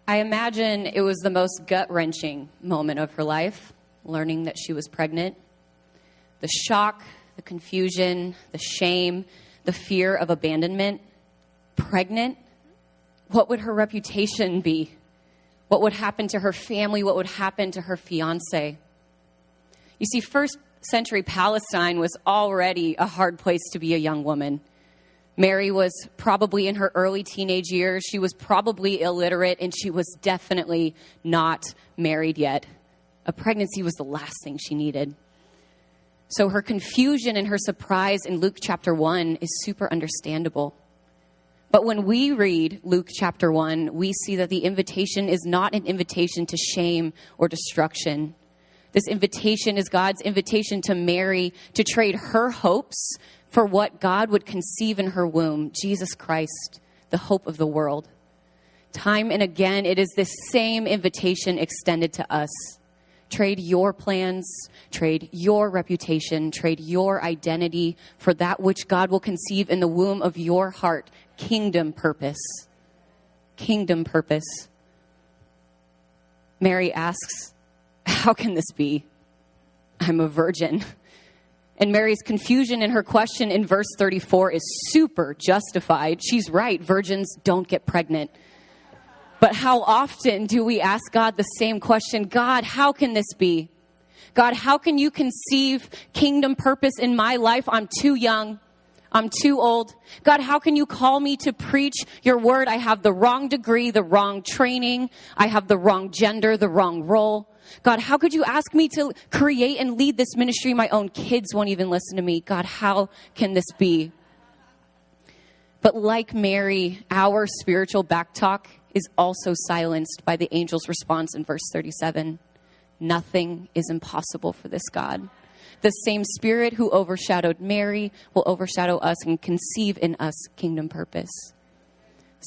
I imagine it was the most gut-wrenching moment of her life, learning that she was pregnant. The shock, the confusion, the shame, the fear of abandonment. Pregnant? What would her reputation be? What would happen to her family? What would happen to her fiancé? You see, first century Palestine was already a hard place to be a young woman. Mary was probably in her early teenage years. She was probably illiterate, and she was definitely not married yet. A pregnancy was the last thing she needed. So her confusion and her surprise in Luke chapter 1 is super understandable. But when we read Luke chapter 1, we see that the invitation is not an invitation to shame or destruction. This invitation is God's invitation to Mary to trade her hopes for what God would conceive in her womb, Jesus Christ, the hope of the world. Time and again, it is this same invitation extended to us. Trade your plans, trade your reputation, trade your identity for that which God will conceive in the womb of your heart. Kingdom purpose. Kingdom purpose. Mary asks, how can this be? I'm a virgin. And Mary's confusion in her question in verse 34 is super justified. She's right. Virgins don't get pregnant. But how often do we ask God the same question? God, how can this be? God, how can you conceive kingdom purpose in my life? I'm too young. I'm too old. God, how can you call me to preach your word? I have the wrong degree, the wrong training. I have the wrong gender, the wrong role. God, how could you ask me to create and lead this ministry? My own kids won't even listen to me. God, how can this be? But like Mary, our spiritual backtalk is also silenced by the angel's response in verse 37. Nothing is impossible for this God. The same Spirit who overshadowed Mary will overshadow us and conceive in us kingdom purpose.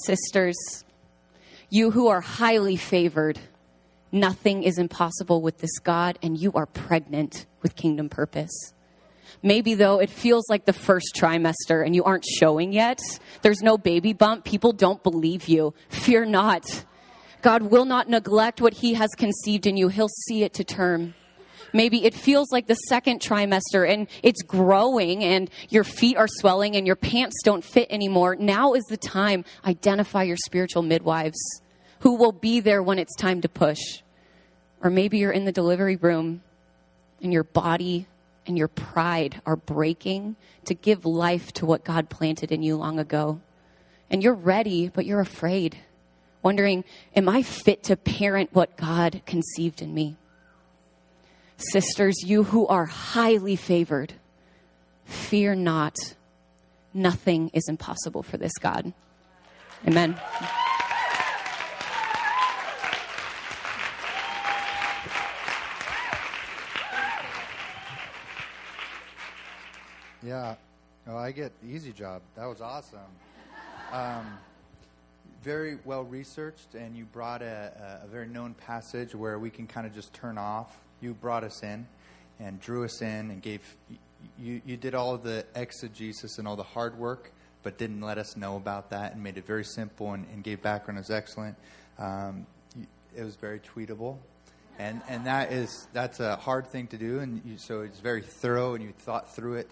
Sisters, you who are highly favored, nothing is impossible with this God, and you are pregnant with kingdom purpose. Maybe, though, it feels like the first trimester and you aren't showing yet. There's no baby bump. People don't believe you. Fear not. God will not neglect what he has conceived in you. He'll see it to term. Maybe it feels like the second trimester and it's growing and your feet are swelling and your pants don't fit anymore. Now is the time. Identify your spiritual midwives who will be there when it's time to push. Or maybe you're in the delivery room and your body and your pride are breaking to give life to what God planted in you long ago. And you're ready, but you're afraid, wondering, am I fit to parent what God conceived in me? Sisters, you who are highly favored, fear not. Nothing is impossible for this God. Amen. Yeah. Oh, I get the easy job. That was awesome. Very well researched, and you brought a very known passage where we can kind of just turn off. You brought us in and drew us in and gave, you did all of the exegesis and all the hard work, but didn't let us know about that and made it very simple and gave background. It was excellent. It was very tweetable. And that's a hard thing to do, and so it's very thorough, and you thought through it.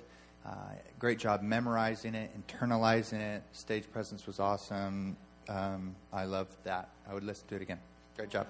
Great job memorizing it, internalizing it. Stage presence was awesome. I loved that. I would listen to it again. Great job.